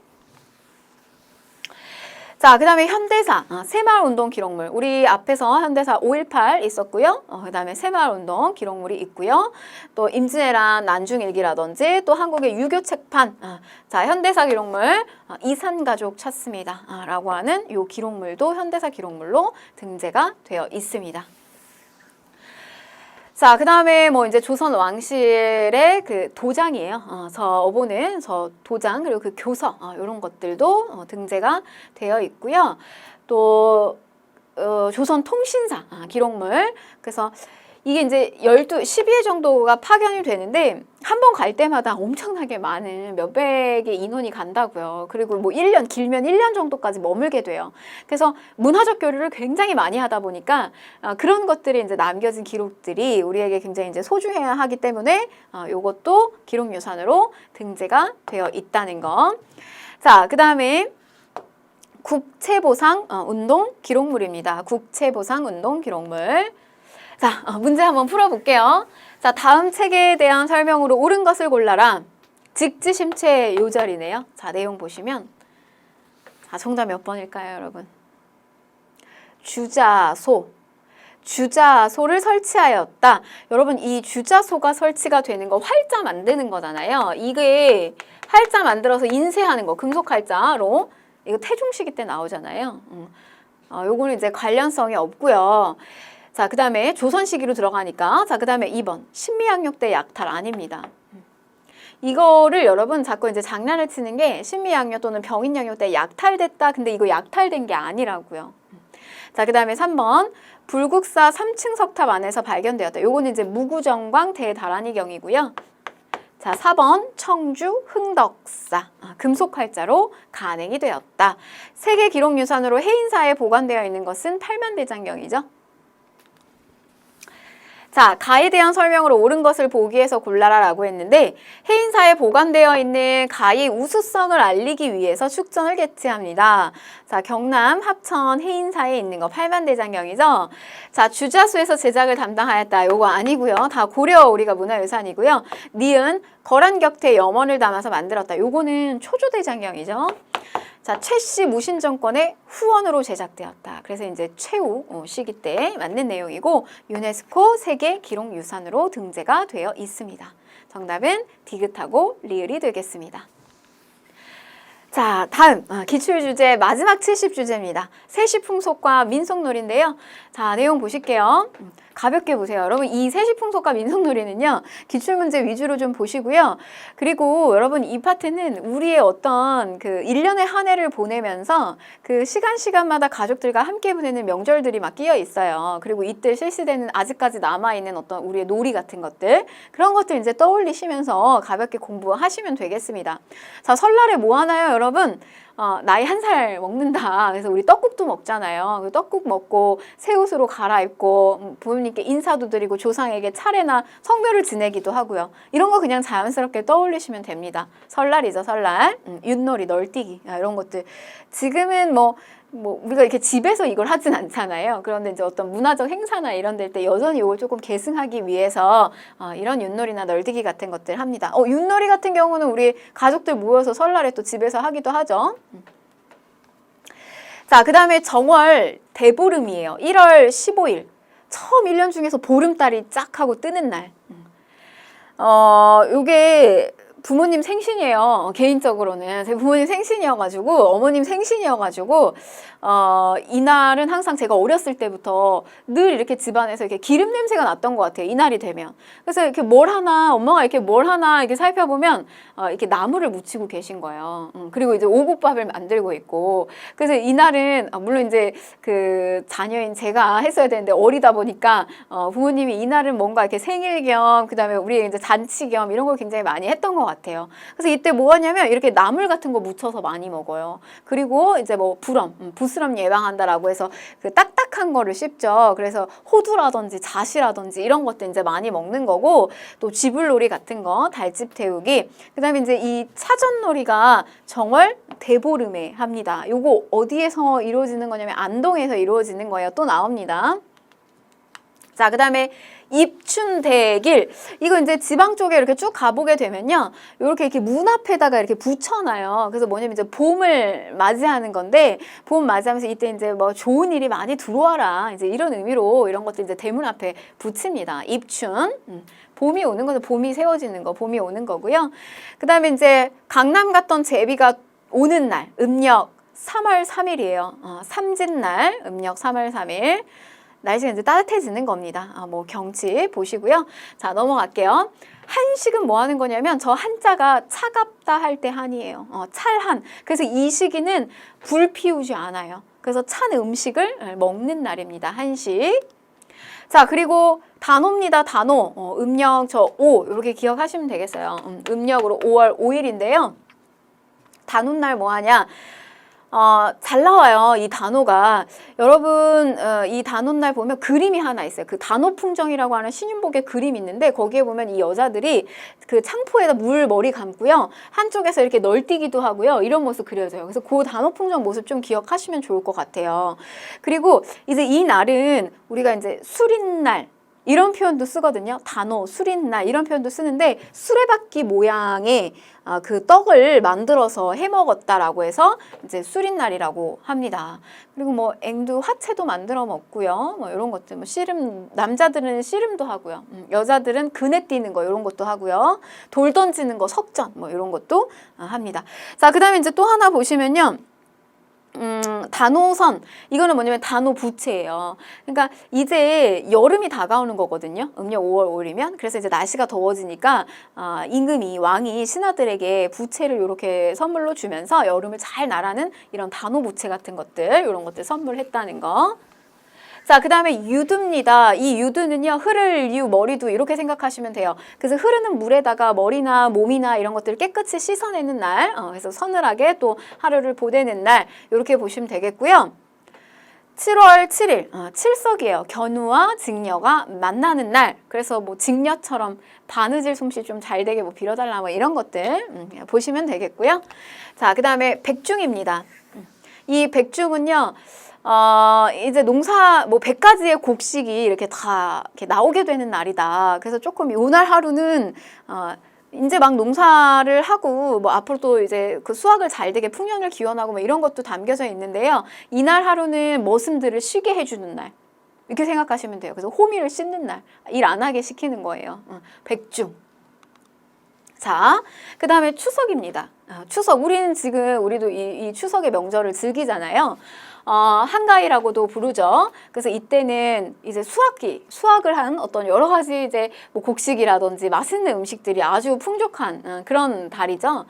자, 그 다음에 현대사, 새마을운동 기록물. 우리 앞에서 현대사 5.18 있었고요. 그 다음에 새마을운동 기록물이 있고요. 또 임진왜란 난중일기라든지 또 한국의 유교 책판. 자, 현대사 기록물 이산가족 찾습니다. 라고 하는 요 기록물도 현대사 기록물로 등재가 되어 있습니다. 자, 그 다음에 뭐 이제 조선 왕실의 그 도장이에요. 저 어보는 저 도장 그리고 그 교서 이런 것들도 등재가 되어 있고요. 또 조선 통신사 기록물. 그래서 이게 이제 12회 정도가 파견이 되는데 한 번 갈 때마다 엄청나게 많은 몇백의 인원이 간다고요. 그리고 뭐 1년, 길면 1년 정도까지 머물게 돼요. 그래서 문화적 교류를 굉장히 많이 하다 보니까 그런 것들이 이제 남겨진 기록들이 우리에게 굉장히 이제 소중해야 하기 때문에 요것도 기록유산으로 등재가 되어 있다는 거. 자, 그 다음에 국채보상 운동 기록물입니다. 국채보상 운동 기록물. 자, 문제 한번 풀어볼게요. 자, 다음 책에 대한 설명으로 옳은 것을 골라라. 직지심체 요절이네요. 자, 내용 보시면 자, 정답 몇 번일까요, 여러분? 주자소. 주자소를 설치하였다. 여러분, 이 주자소가 설치가 되는 거 활자 만드는 거잖아요. 이게 활자 만들어서 인쇄하는 거, 금속 활자로. 이거 태종시기 때 나오잖아요. 요거는 이제 관련성이 없고요. 자, 그 다음에 조선 시기로 들어가니까 자, 그 다음에 2번 신미양요 때 약탈 아닙니다. 이거를 여러분 자꾸 이제 장난을 치는 게 신미양요 또는 병인양요 때 약탈됐다. 근데 이거 약탈된 게 아니라고요. 자, 그 다음에 3번 불국사 3층 석탑 안에서 발견되었다. 요거는 이제 무구정광 대다란이경이고요. 자, 4번 청주 흥덕사 금속활자로 간행이 되었다. 세계 기록유산으로 해인사에 보관되어 있는 것은 팔만대장경이죠. 자, 가에 대한 설명으로 옳은 것을 보기 위해서 골라라 라고 했는데 해인사에 보관되어 있는 가의 우수성을 알리기 위해서 축전을 개최합니다. 자, 경남 합천 해인사에 있는 거 팔만대장경이죠. 자, 주자수에서 제작을 담당하였다. 요거 아니고요. 다 고려 우리가 문화유산이고요. 니은 거란격태 염원을 담아서 만들었다. 요거는 초조대장경이죠. 자, 최씨 무신정권의 후원으로 제작되었다. 그래서 이제 최후 시기 때 맞는 내용이고 유네스코 세계 기록유산으로 등재가 되어 있습니다. 정답은 디귿하고 리을이 되겠습니다. 자, 다음 기출주제 마지막 70주제입니다. 세시풍속과 민속놀이인데요. 자, 내용 보실게요. 가볍게 보세요. 여러분 이 세시풍속과 민속놀이는요. 기출문제 위주로 좀 보시고요. 그리고 여러분 이 파트는 우리의 어떤 그 1년의 한 해를 보내면서 그 시간마다 가족들과 함께 보내는 명절들이 막 끼어 있어요. 그리고 이때 실시되는 아직까지 남아있는 어떤 우리의 놀이 같은 것들 그런 것들 이제 떠올리시면서 가볍게 공부하시면 되겠습니다. 자, 설날에 뭐 하나요, 여러분? 나이 1살 먹는다. 그래서 우리 떡국도 먹잖아요. 떡국 먹고 새 옷으로 갈아입고 부모님께 인사도 드리고 조상에게 차례나 성묘를 지내기도 하고요. 이런 거 그냥 자연스럽게 떠올리시면 됩니다. 설날이죠, 설날. 윷놀이, 널뛰기 이런 것들. 지금은 뭐 우리가 이렇게 집에서 이걸 하진 않잖아요. 그런데 이제 어떤 문화적 행사나 이런 데 때 여전히 이걸 조금 계승하기 위해서 이런 윷놀이나 널뛰기 같은 것들 합니다. 윷놀이 같은 경우는 우리 가족들 모여서 설날에 또 집에서 하기도 하죠. 자, 그 다음에 정월 대보름이에요. 1월 15일. 처음 1년 중에서 보름달이 쫙 하고 뜨는 날. 요게 부모님 생신이에요. 개인적으로는 제 부모님 생신이어가지고 어머님 생신이어가지고 이날은 항상 제가 어렸을 때부터 늘 이렇게 집안에서 이렇게 기름 냄새가 났던 것 같아요. 이날이 되면. 그래서 이렇게 뭘 하나 엄마가 이렇게 뭘 하나 이렇게 살펴보면 이렇게 나무를 묻히고 계신 거예요. 그리고 이제 오곡밥을 만들고 있고. 그래서 이날은 물론 이제 그 자녀인 제가 했어야 되는데 어리다 보니까 부모님이 이날은 뭔가 이렇게 생일 겸 그다음에 우리 이제 잔치 겸 이런 걸 굉장히 많이 했던 것 같아요. 그래서 이때 뭐 하냐면 이렇게 나물 같은 거 묻혀서 많이 먹어요. 그리고 이제 뭐 부스럼 예방한다라고 해서 그 딱딱한 거를 씹죠. 그래서 호두라든지 잣이라든지 이런 것도 이제 많이 먹는 거고 또 쥐불놀이 같은 거, 달집 태우기. 그다음에 이제 이 차전놀이가 정월 대보름에 합니다. 요거 어디에서 이루어지는 거냐면 안동에서 이루어지는 거예요. 또 나옵니다. 자, 그다음에 입춘대길. 이거 이제 지방 쪽에 이렇게 쭉 가보게 되면요. 이렇게 문 앞에다가 이렇게 붙여놔요. 그래서 뭐냐면 이제 봄을 맞이하는 건데, 봄 맞이하면서 이때 이제 뭐 좋은 일이 많이 들어와라. 이제 이런 의미로 이런 것들 이제 대문 앞에 붙입니다. 입춘. 봄이 오는 거는 봄이 세워지는 거, 봄이 오는 거고요. 그 다음에 이제 강남 갔던 제비가 오는 날, 음력 3월 3일이에요. 삼진날, 음력 3월 3일. 날씨가 이제 따뜻해지는 겁니다. 뭐 경치 보시고요. 자, 넘어갈게요. 한식은 뭐 하는 거냐면 저 한자가 차갑다 할 때 한이에요. 찰한. 그래서 이 시기는 불 피우지 않아요. 그래서 찬 음식을 먹는 날입니다. 한식. 자, 그리고 단오입니다. 단오. 음력 저 5 이렇게 기억하시면 되겠어요. 음력으로 5월 5일인데요. 단오날 뭐 하냐? 잘 나와요. 이 단오가. 여러분, 이 단오날 보면 그림이 하나 있어요. 그 단오풍정이라고 하는 신윤복의 그림이 있는데 거기에 보면 이 여자들이 그 창포에다 물 머리 감고요. 한쪽에서 이렇게 널뛰기도 하고요. 이런 모습 그려져요. 그래서 그 단오풍정 모습 좀 기억하시면 좋을 것 같아요. 그리고 이제 이 날은 우리가 이제 수린날 이런 표현도 쓰거든요. 단오, 수린날 이런 표현도 쓰는데 수레바퀴 모양의 그 떡을 만들어서 해 먹었다라고 해서 이제 수린날이라고 합니다. 그리고 뭐 앵두 화채도 만들어 먹고요. 뭐 이런 것들, 뭐 씨름 남자들은 씨름도 하고요. 여자들은 그네 뛰는 거 이런 것도 하고요. 돌 던지는 거 석전 뭐 이런 것도 합니다. 자, 그다음에 이제 또 하나 보시면요. 단오선 이거는 뭐냐면 단오 부채예요. 그러니까 이제 여름이 다가오는 거거든요. 음력 5월 5일이면. 그래서 이제 날씨가 더워지니까 임금이 왕이 신하들에게 부채를 이렇게 선물로 주면서 여름을 잘 나라는 이런 단오 부채 같은 것들 이런 것들 선물했다는 거. 자, 그 다음에 유두입니다. 이 유두는요, 흐를 유, 머리두 이렇게 생각하시면 돼요. 그래서 흐르는 물에다가 머리나 몸이나 이런 것들을 깨끗이 씻어내는 날, 그래서 서늘하게 또 하루를 보내는 날 이렇게 보시면 되겠고요. 7월 7일, 칠석이에요. 견우와 직녀가 만나는 날. 그래서 뭐 직녀처럼 바느질 솜씨 좀 잘 되게 뭐 빌어달라 뭐 이런 것들 보시면 되겠고요. 자, 그 다음에 백중입니다. 이 백중은요, 이제 농사, 뭐 100가지의 곡식이 이렇게 다 이렇게 나오게 되는 날이다. 그래서 조금 요날 하루는, 이제 막 농사를 하고, 뭐 앞으로 또 이제 그 수확을 잘 되게 풍년을 기원하고 뭐 이런 것도 담겨져 있는데요. 이날 하루는 머슴들을 쉬게 해주는 날. 이렇게 생각하시면 돼요. 그래서 호미를 씻는 날. 일 안 하게 시키는 거예요. 백중. 자, 그 다음에 추석입니다. 추석. 우리도 이 추석의 명절을 즐기잖아요. 한가위라고도 부르죠. 그래서 이때는 이제 수확을 한 어떤 여러 가지 이제 뭐 곡식이라든지 맛있는 음식들이 아주 풍족한 그런 달이죠.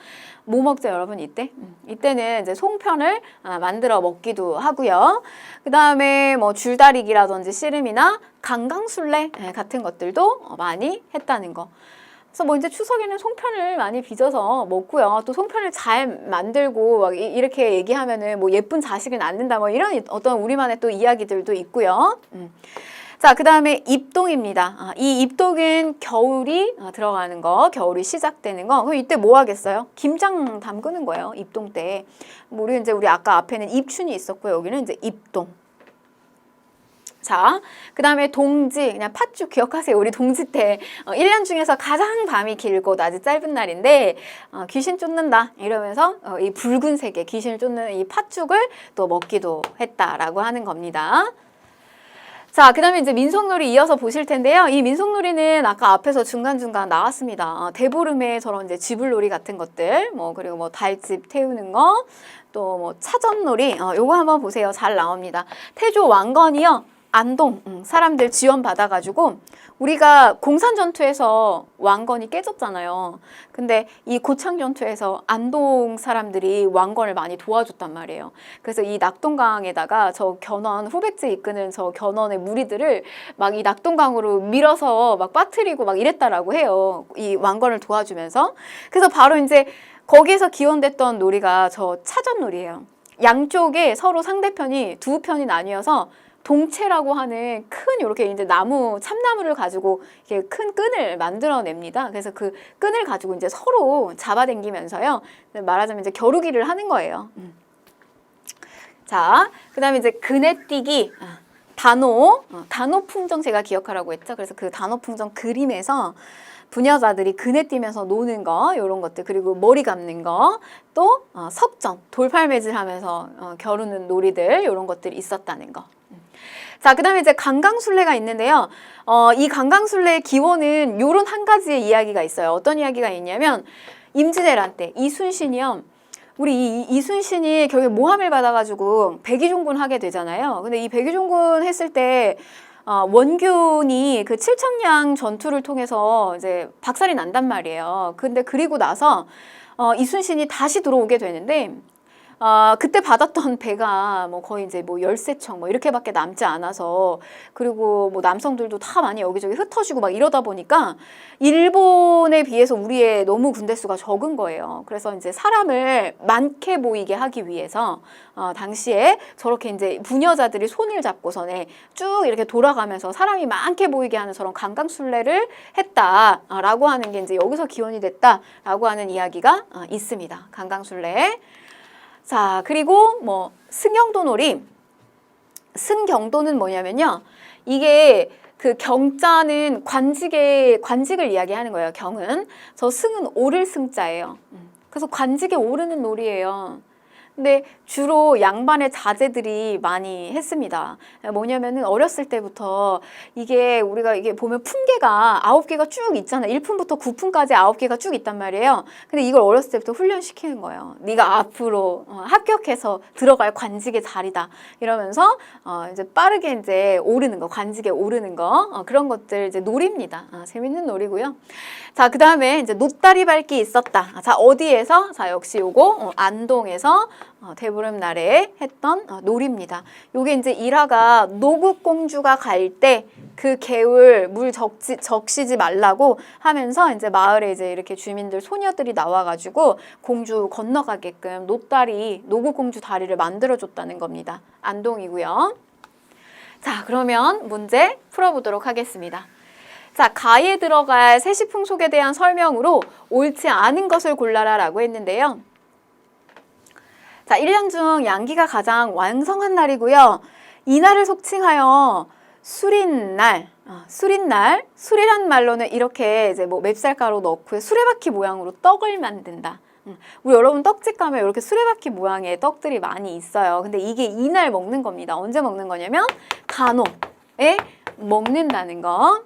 뭐 먹죠, 여러분, 이때? 이때는 이제 송편을 만들어 먹기도 하고요. 그 다음에 뭐 줄다리기라든지 씨름이나 강강술래 같은 것들도 많이 했다는 거. 그래서 뭐 이제 추석에는 송편을 많이 빚어서 먹고요. 또 송편을 잘 만들고 막 이렇게 얘기하면은 뭐 예쁜 자식을 낳는다 뭐 이런 어떤 우리만의 또 이야기들도 있고요. 자, 그 다음에 입동입니다. 이 입동은 겨울이 들어가는 거, 겨울이 시작되는 거. 그럼 이때 뭐 하겠어요? 김장 담그는 거예요. 입동 때. 우리 아까 앞에는 입춘이 있었고요. 여기는 이제 입동. 자, 그 다음에 동지, 그냥 팥죽 기억하세요. 우리 동지 때 1년 중에서 가장 밤이 길고 낮이 짧은 날인데 귀신 쫓는다 이러면서 이 붉은색의 귀신을 쫓는 이 팥죽을 또 먹기도 했다라고 하는 겁니다. 자, 그 다음에 이제 민속놀이 이어서 보실 텐데요. 이 민속놀이는 아까 앞에서 중간중간 나왔습니다. 대보름에 저런 이제 쥐불놀이 같은 것들, 뭐, 그리고 뭐 달집 태우는 거, 또 뭐 차전놀이, 요거 한번 보세요. 잘 나옵니다. 태조 왕건이요. 안동 사람들 지원 받아가지고 우리가 공산전투에서 왕건이 깨졌잖아요. 근데 이 고창전투에서 안동 사람들이 왕건을 많이 도와줬단 말이에요. 그래서 이 낙동강에다가 저 견원 후백제 이끄는 저 견원의 무리들을 막 이 낙동강으로 밀어서 막 빠뜨리고 막 이랬다라고 해요. 이 왕건을 도와주면서. 그래서 바로 이제 거기에서 기원됐던 놀이가 저 차전놀이에요. 양쪽에 서로 상대편이 두 편이 나뉘어서 동체라고 하는 큰 이렇게 이제 참나무를 가지고 이렇게 큰 끈을 만들어냅니다. 그래서 그 끈을 가지고 이제 서로 잡아당기면서요. 말하자면 이제 겨루기를 하는 거예요. 자, 그 다음에 이제 그네뛰기. 단오 풍정 제가 기억하라고 했죠. 그래서 그 단오 풍정 그림에서 부녀자들이 그네 뛰면서 노는 거, 이런 것들, 그리고 머리 감는 거, 또 석전, 돌팔매질 하면서 겨루는 놀이들, 이런 것들이 있었다는 거. 자, 그 다음에 이제 강강술래가 있는데요. 이 강강술래의 기원은 요런 한 가지의 이야기가 있어요. 어떤 이야기가 있냐면, 임진왜란 때 이순신이요. 우리 이순신이 결국에 모함을 받아가지고 백의종군 하게 되잖아요. 근데 이 백의종군 했을 때 원균이 그 칠천량 전투를 통해서 이제 박살이 난단 말이에요. 근데 그리고 나서 이순신이 다시 들어오게 되는데 그때 받았던 배가 뭐 거의 이제 뭐 13척 뭐 이렇게밖에 남지 않아서, 그리고 뭐 남성들도 다 많이 여기저기 흩어지고 막 이러다 보니까 일본에 비해서 우리의 너무 군대 수가 적은 거예요. 그래서 이제 사람을 많게 보이게 하기 위해서 당시에 저렇게 이제 부녀자들이 손을 잡고서네 쭉 이렇게 돌아가면서 사람이 많게 보이게 하는 저런 강강술래를 했다라고 하는 게 이제 여기서 기원이 됐다라고 하는 이야기가 있습니다. 강강술래. 자, 그리고 뭐 승경도놀이. 승경도는 뭐냐면요, 이게 그 경자는 관직을 이야기하는 거예요. 경은. 저 승은 오를 승자예요. 그래서 관직에 오르는 놀이예요. 근데 주로 양반의 자제들이 많이 했습니다. 뭐냐면은 어렸을 때부터 우리가 보면 품계가 9개가 쭉 있잖아요. 1품부터 9품까지 9개가 쭉 있단 말이에요. 근데 이걸 어렸을 때부터 훈련시키는 거예요. 네가 앞으로 합격해서 들어갈 관직의 자리다. 이러면서 이제 빠르게 이제 오르는 거, 관직에 오르는 거, 그런 것들 이제 놀입니다. 재밌는 놀이고요. 자, 그 다음에 이제 노다리 밟기 있었다. 자, 어디에서? 자, 역시 요거 안동에서 대보름날에 했던 놀이입니다. 요게 이제 일화가 노국공주가 갈 때 그 개울 물 적시지 말라고 하면서 이제 마을에 이제 이렇게 주민들 소녀들이 나와가지고 공주 건너가게끔 노국공주 다리를 만들어줬다는 겁니다. 안동이고요. 자, 그러면 문제 풀어보도록 하겠습니다. 자, 가에 들어갈 세시풍속에 대한 설명으로 옳지 않은 것을 골라라 라고 했는데요. 자, 1년 중 양기가 가장 왕성한 날이고요. 이날을 속칭하여 수린날, 술이란 말로는 이렇게 이제 뭐 맵쌀가루 넣고 수레바퀴 모양으로 떡을 만든다. 우리 여러분 떡집 가면 이렇게 수레바퀴 모양의 떡들이 많이 있어요. 근데 이게 이날 먹는 겁니다. 언제 먹는 거냐면 간호에 먹는다는 거.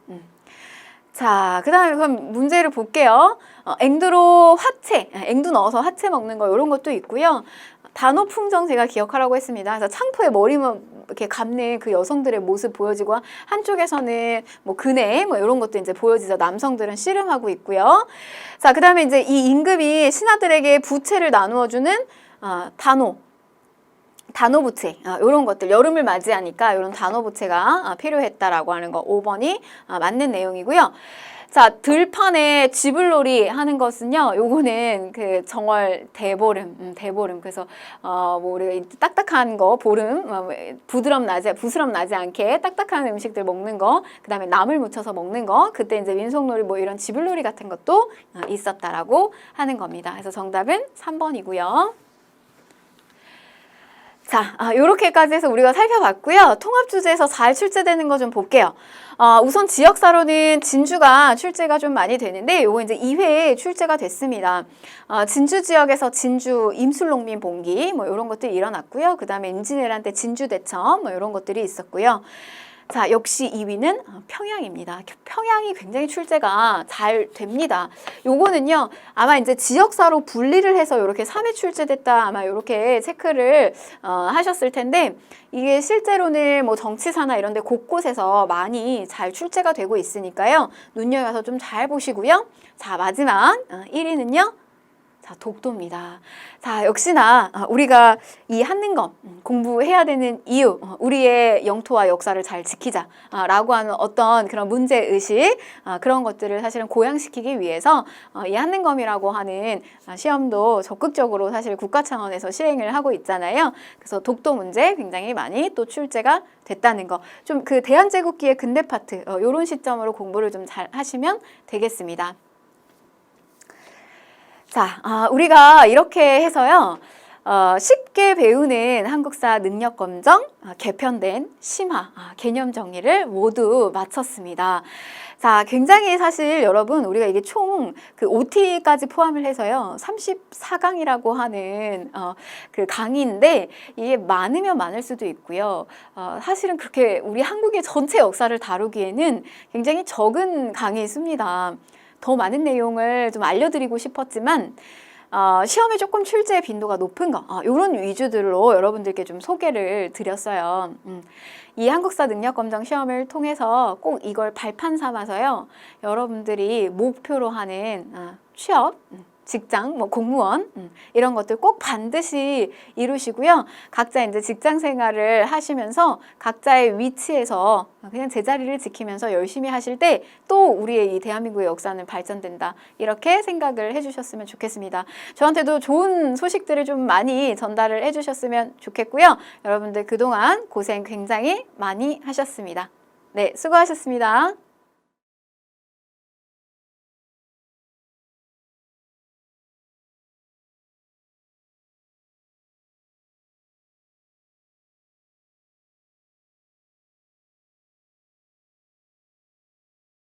자, 그 다음에 그럼 문제를 볼게요. 앵두로 화채, 앵두 넣어서 화채 먹는 거 이런 것도 있고요. 단오풍정 제가 기억하라고 했습니다. 그래서 창포에 머리만 이렇게 감는 그 여성들의 모습 보여지고, 한쪽에서는 뭐 그네 뭐 이런 것도 이제 보여지죠. 남성들은 씨름하고 있고요. 자, 그 다음에 이제 이 임금이 신하들에게 부채를 나누어주는 단오부채, 이런 것들, 여름을 맞이하니까 이런 단오부채가 필요했다라고 하는 거 5번이 맞는 내용이고요. 자, 들판에 쥐불놀이 하는 것은요, 요거는 그 정월 대보름. 그래서 뭐 우리가 딱딱한 거, 보름, 부스럼 나지 않게 딱딱한 음식들 먹는 거, 그 다음에 나물 묻혀서 먹는 거, 그때 이제 민속놀이 뭐 이런 쥐불놀이 같은 것도 있었다라고 하는 겁니다. 그래서 정답은 3번이고요. 자, 요렇게까지 해서 우리가 살펴봤고요. 통합 주제에서 잘 출제되는 거 좀 볼게요. 우선 지역사로는 진주가 출제가 좀 많이 되는데, 요거 이제 2회에 출제가 됐습니다. 진주 지역에서 진주 임술농민 봉기 뭐 이런 것들이 일어났고요. 그 다음에 임진왜란 때 진주대첩 뭐 이런 것들이 있었고요. 자, 역시 2위는 평양입니다. 평양이 굉장히 출제가 잘 됩니다. 요거는요, 아마 이제 지역사로 분리를 해서 이렇게 3회 출제됐다, 아마 이렇게 체크를 하셨을 텐데, 이게 실제로는 뭐 정치사나 이런 데 곳곳에서 많이 잘 출제가 되고 있으니까요. 눈여겨서 좀 잘 보시고요. 자, 마지막 1위는요. 자, 독도입니다. 자, 역시나 우리가 이 한능검 공부해야 되는 이유, 우리의 영토와 역사를 잘 지키자 라고 하는 어떤 그런 문제의식, 그런 것들을 사실은 고양시키기 위해서 이 한능검이라고 하는 시험도 적극적으로 사실 국가 차원에서 시행을 하고 있잖아요. 그래서 독도 문제 굉장히 많이 또 출제가 됐다는 거. 좀 그 대한제국기의 근대 파트, 이런 시점으로 공부를 좀 잘 하시면 되겠습니다. 자, 우리가 이렇게 해서요, 쉽게 배우는 한국사 능력검정, 개편된 심화, 개념 정리를 모두 마쳤습니다. 자, 굉장히 사실 여러분 우리가 이게 총 그 OT까지 포함을 해서요 34강이라고 하는 그 강의인데 이게 많으면 많을 수도 있고요. 사실은 그렇게 우리 한국의 전체 역사를 다루기에는 굉장히 적은 강의 수입니다. 더 많은 내용을 좀 알려드리고 싶었지만 시험에 조금 출제 빈도가 높은 거 이런 위주들로 여러분들께 좀 소개를 드렸어요. 이 한국사 능력검정 시험을 통해서 꼭 이걸 발판 삼아서요 여러분들이 목표로 하는 취업, 직장, 뭐 공무원 이런 것들 꼭 반드시 이루시고요. 각자 이제 직장 생활을 하시면서 각자의 위치에서 그냥 제자리를 지키면서 열심히 하실 때 또 우리의 이 대한민국의 역사는 발전된다. 이렇게 생각을 해주셨으면 좋겠습니다. 저한테도 좋은 소식들을 좀 많이 전달을 해주셨으면 좋겠고요. 여러분들 그동안 고생 굉장히 많이 하셨습니다. 네, 수고하셨습니다.